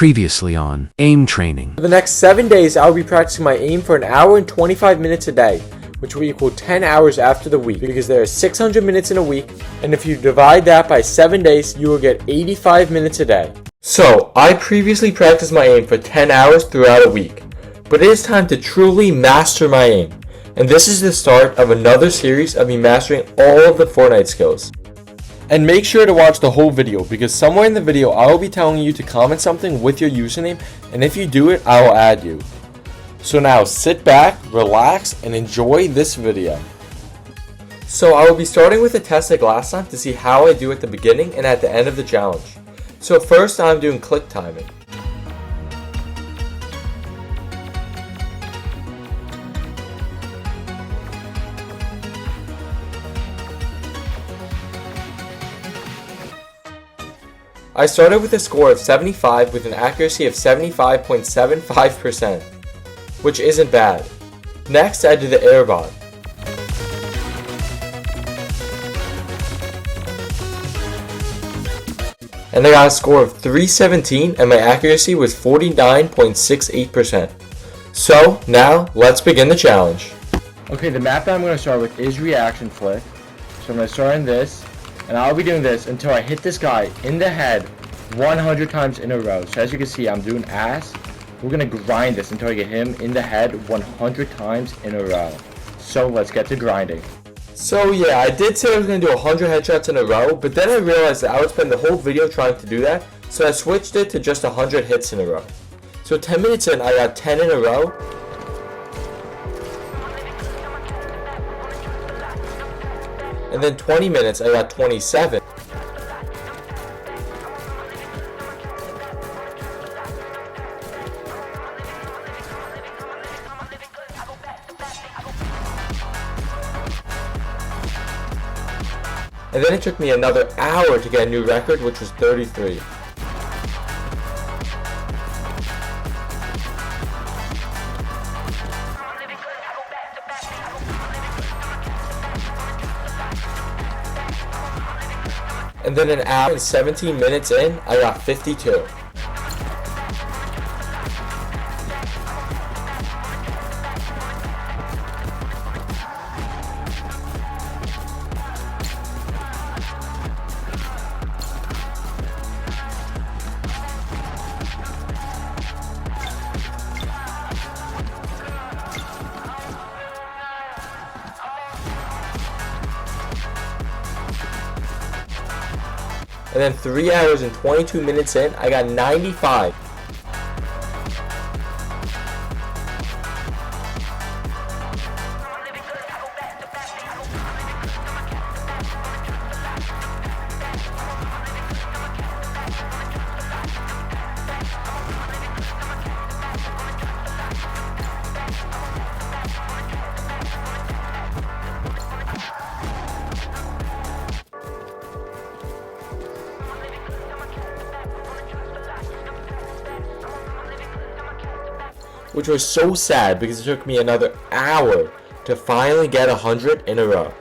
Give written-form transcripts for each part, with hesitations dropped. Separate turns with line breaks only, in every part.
Previously on aim training.
For the next 7 days, I will be practicing my aim for an hour and 25 minutes a day, which will equal 10 hours after the week, because there are 600 minutes in a week, and if you divide that by 7 days, you will get 85 minutes a day. So, I previously practiced my aim for 10 hours throughout a week, but it is time to truly master my aim, and this is the start of another series of me mastering all of the Fortnite skills. And make sure to watch the whole video, because somewhere in the video I will be telling you to comment something with your username, and if you do it, I will add you. So now sit back, relax, and enjoy this video. So I will be starting with a test like last time to see how I do at the beginning and at the end of the challenge. So first I'm doing click timing. I started with a score of 75 with an accuracy of 75.75%, which isn't bad. Next, I did the airbot. And I got a score of 317 and my accuracy was 49.68%. So, now, let's begin the challenge. Okay, the map that I'm going to start with is Reaction Flick. So I'm going to start in this. And I'll be doing this until I hit this guy in the head 100 times in a row. So as you can see, I'm doing ass. We're going to grind this until I get him in the head 100 times in a row. So let's get to grinding. So yeah, I did say I was going to do 100 headshots in a row, but then I realized that I would spend the whole video trying to do that. So I switched it to just 100 hits in a row. So 10 minutes in, I got 10 in a row. And then 20 minutes, I got 27. And then it took me another hour to get a new record, which was 33. And then an hour and 17 minutes in, I got 52. And then 3 hours and 22 minutes in, I got 95. Which was so sad because it took me another hour to finally get 100 in a row.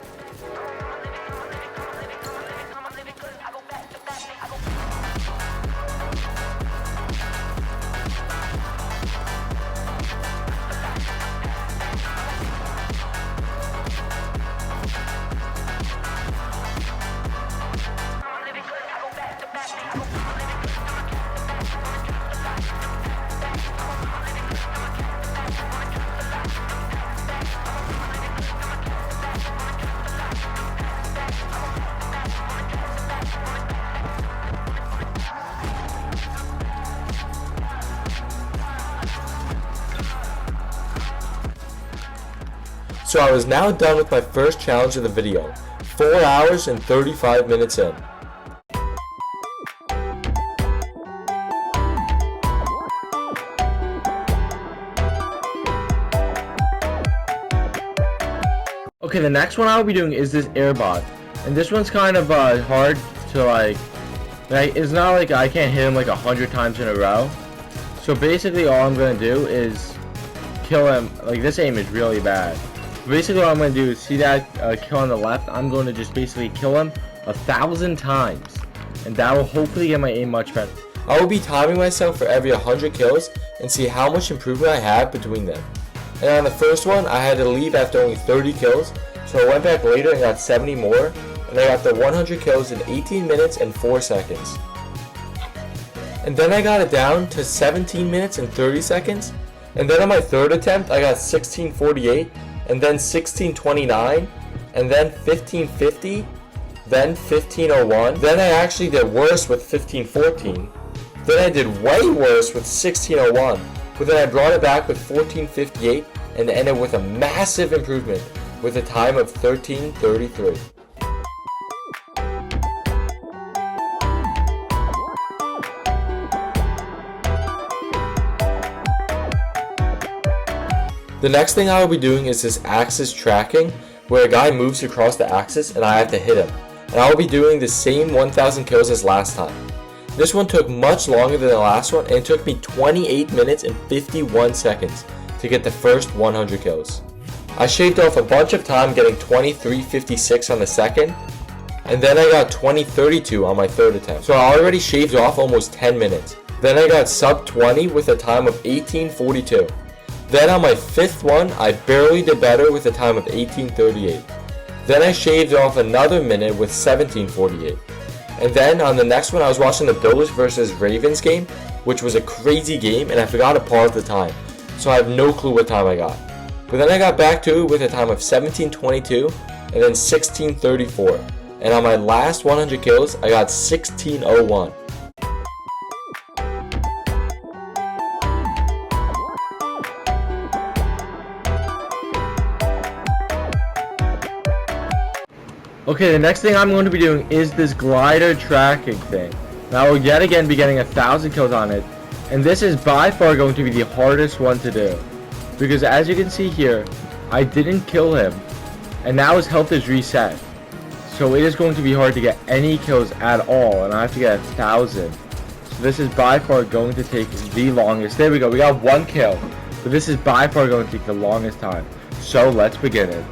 So I was now done with my first challenge of the video, 4 hours and 35 minutes in. Okay, the next one I'll be doing is this airbot, and this one's kind of hard to like it's not like I can't hit him like 100 times in a row. So basically all I'm gonna do is kill him. Like, this aim is really bad. Basically what I'm going to do is see that kill on the left. I'm going to just basically kill him 1,000 times, and that will hopefully get my aim much better. I will be timing myself for every 100 kills and see how much improvement I have between them. And on the first one, I had to leave after only 30 kills, so I went back later and got 70 more, and I got the 100 kills in 18 minutes and 4 seconds. And then I got it down to 17 minutes and 30 seconds, and then on my third attempt, I got 1648, and then 1629, and then 1550, then 1501, then I actually did worse with 1514, then I did way worse with 1601, but then I brought it back with 1458 and ended with a massive improvement with a time of 1333. The next thing I will be doing is this axis tracking, where a guy moves across the axis and I have to hit him. And I will be doing the same 1000 kills as last time. This one took much longer than the last one, and it took me 28 minutes and 51 seconds to get the first 100 kills. I shaved off a bunch of time getting 23:56 on the second, and then I got 20:32 on my third attempt. So I already shaved off almost 10 minutes. Then I got sub 20 with a time of 18:42. Then on my fifth one, I barely did better with a time of 18:38. Then I shaved off another minute with 17:48. And then on the next one, I was watching the Bills versus Ravens game, which was a crazy game, and I forgot to pause the time. So I have no clue what time I got. But then I got back to it with a time of 17:22 and then 16:34. And on my last 100 kills, I got 16:01.
Okay, the next thing I'm going to be doing is this glider tracking thing. Now I will yet again be getting 1000 kills on it, and this is by far going to be the hardest one to do. Because as you can see here, I didn't kill him, and now his health is reset. So it is going to be hard to get any kills at all, and I have to get 1000. So this is by far going to take the longest. There we go, we got 1 kill. But this is by far going to take the longest time. So let's begin it.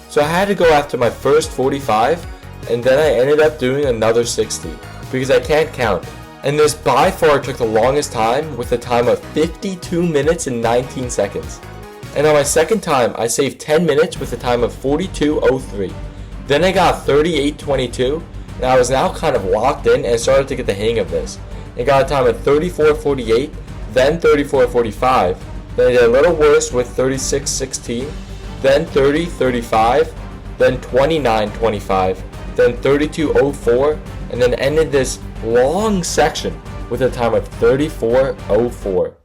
So I had to go after my first 45, and then I ended up doing another 60, because I can't count. And this by far took the longest time with a time of 52 minutes and 19 seconds. And on my second time, I saved 10 minutes with a time of 42:03. Then I got 38:22, and I was now kind of locked in and started to get the hang of this. I got a time of 34:48, then 34:45, then I did a little worse with 36:16, then 30:35, then 29:25, then 32:04, and then ended this long section with a time of 34:04.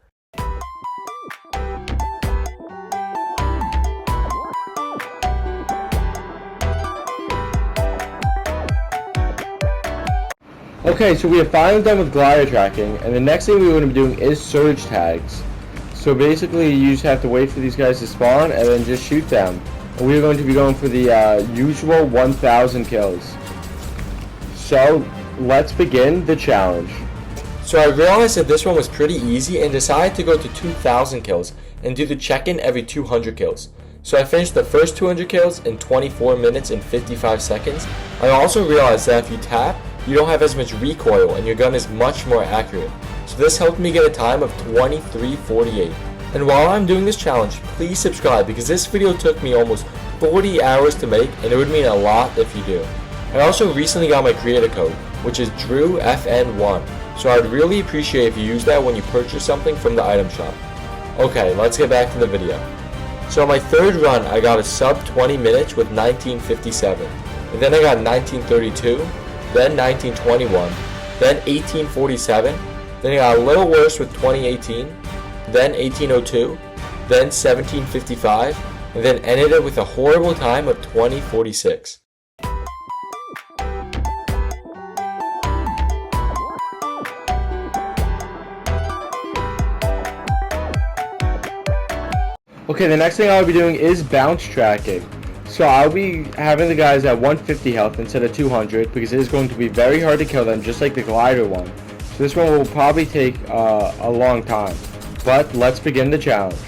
Okay, so we are finally done with glider tracking, and the next thing we're going to be doing is surge tags. So basically, you just have to wait for these guys to spawn and then just shoot them. And we're going to be going for the usual 1000 kills. So let's begin the challenge.
So I realized that this one was pretty easy and decided to go to 2000 kills and do the check-in every 200 kills. So I finished the first 200 kills in 24 minutes and 55 seconds. I also realized that if you tap, you don't have as much recoil and your gun is much more accurate. So this helped me get a time of 23:48. And while I'm doing this challenge, please subscribe because this video took me almost 40 hours to make and it would mean a lot if you do. I also recently got my creator code, which is DrewFN1. So I'd really appreciate if you use that when you purchase something from the item shop. Okay, let's get back to the video. So on my third run, I got a sub 20 minutes with 19:57. And then I got 19:32, then 19:21, then 18:47, then I got a little worse with 20:18, then 18:02, then 17:55, and then ended it with a horrible time of 20:46.
Okay, the next thing I'll be doing is bounce tracking. So I'll be having the guys at 150 health instead of 200 because it is going to be very hard to kill them, just like the glider one. So this one will probably take a long time. But let's begin the challenge.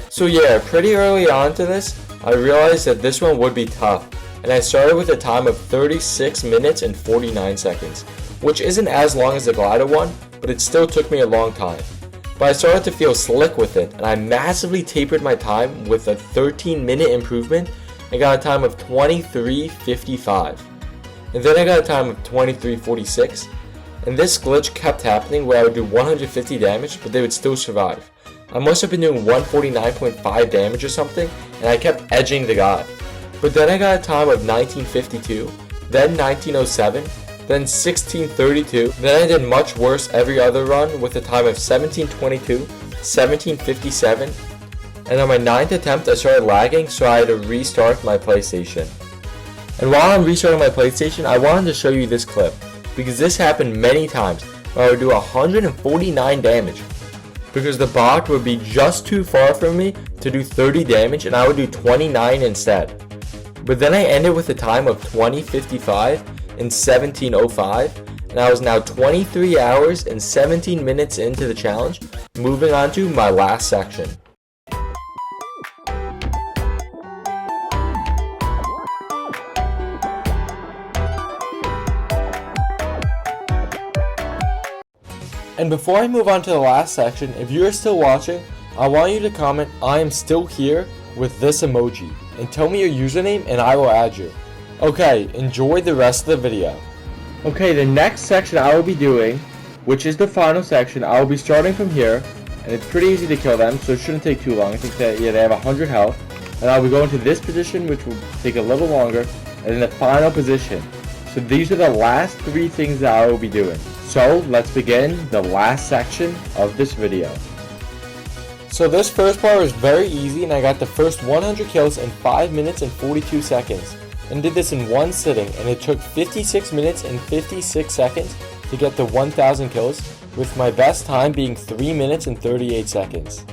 So yeah, pretty early on to this, I realized that this one would be tough. And I started with a time of 36 minutes and 49 seconds. which isn't as long as the glider one, but it still took me a long time. But I started to feel slick with it, and I massively tapered my time with a 13-minute improvement. I got a time of 23:55. And then I got a time of 23:46. And this glitch kept happening where I would do 150 damage, but they would still survive. I must have been doing 149.5 damage or something, and I kept edging the guy. But then I got a time of 19:52, then 19:07, then 16:32. Then I did much worse every other run with a time of 17:22, 17:57, and on my 9th attempt I started lagging, so I had to restart my PlayStation. And while I'm restarting my PlayStation, I wanted to show you this clip, because this happened many times where I would do 149 damage, because the bot would be just too far from me to do 30 damage and I would do 29 instead. But then I ended with a time of 20:55 and 17:05, and I was now 23 hours and 17 minutes into the challenge, moving on to my last section. And before I move on to the last section, if you are still watching, I want you to comment "I am still here" with this emoji, and tell me your username and I will add you. Okay, enjoy the rest of the video.
Okay, the next section I will be doing, which is the final section, I will be starting from here, and it's pretty easy to kill them, so it shouldn't take too long. I think that, yeah, they have 100 health, and I'll be going to this position, which will take a little longer, and then the final position. So these are the last 3 things that I will be doing. So let's begin the last section of this video.
So this first part was very easy, and I got the first 100 kills in 5 minutes and 42 seconds. And did this in one sitting, and it took 56 minutes and 56 seconds to get to 1,000 kills, with my best time being 3 minutes and 38 seconds.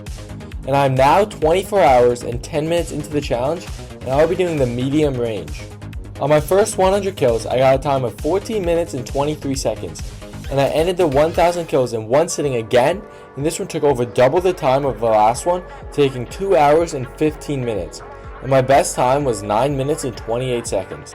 And I'm now 24 hours and 10 minutes into the challenge, and I'll be doing the medium range. On my first 100 kills, I got a time of 14 minutes and 23 seconds, and I ended the 1,000 kills in one sitting again, and this one took over double the time of the last one, taking 2 hours and 15 minutes. And my best time was 9 minutes and 28 seconds.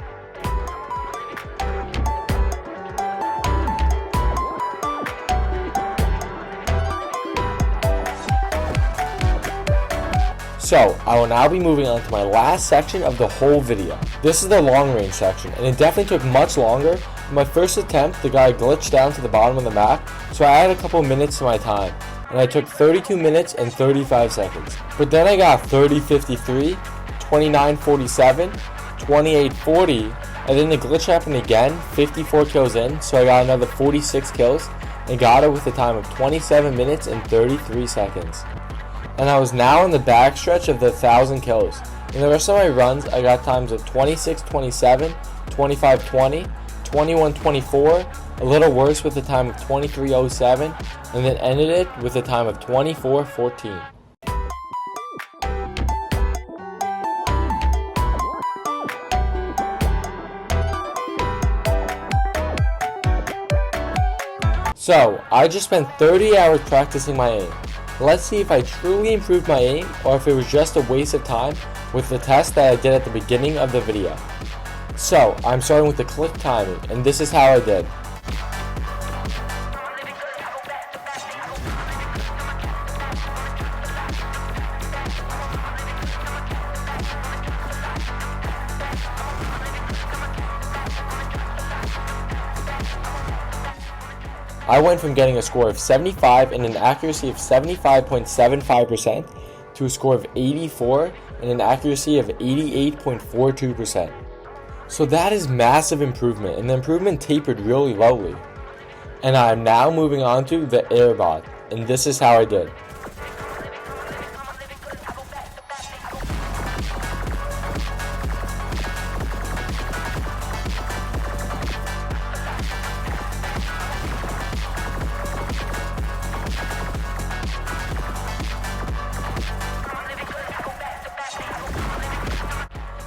So, I will now be moving on to my last section of the whole video. This is the long range section, and it definitely took much longer. In my first attempt, the guy glitched down to the bottom of the map, so I added a couple minutes to my time, and I took 32 minutes and 35 seconds. But then I got 30:53, 29:47, 28:40, and then the glitch happened again, 54 kills in, so I got another 46 kills, and got it with a time of 27 minutes and 33 seconds. And I was now in the backstretch of the 1,000 kills. In the rest of my runs, I got times of 26:27, 25:20, 21:24, a little worse with a time of 23:07, and then ended it with a time of 24:14. So, I just spent 30 hours practicing my aim. Let's see if I truly improved my aim or if it was just a waste of time with the test that I did at the beginning of the video. So, I'm starting with the click timing, and this is how I did. I went from getting a score of 75 and an accuracy of 75.75% to a score of 84 and an accuracy of 88.42%. So that is massive improvement, and the improvement tapered really lowly. And I am now moving on to the airbot, and this is how I did.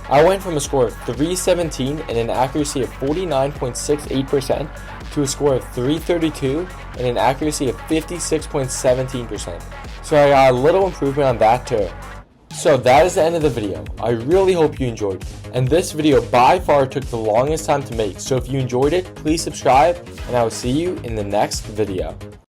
I went from a score of 317 and an accuracy of 49.68% to a score of 332 and an accuracy of 56.17%. So I got a little improvement on that too. So that is the end of the video. I really hope you enjoyed, and this video by far took the longest time to make, so if you enjoyed it, please subscribe, and I will see you in the next video.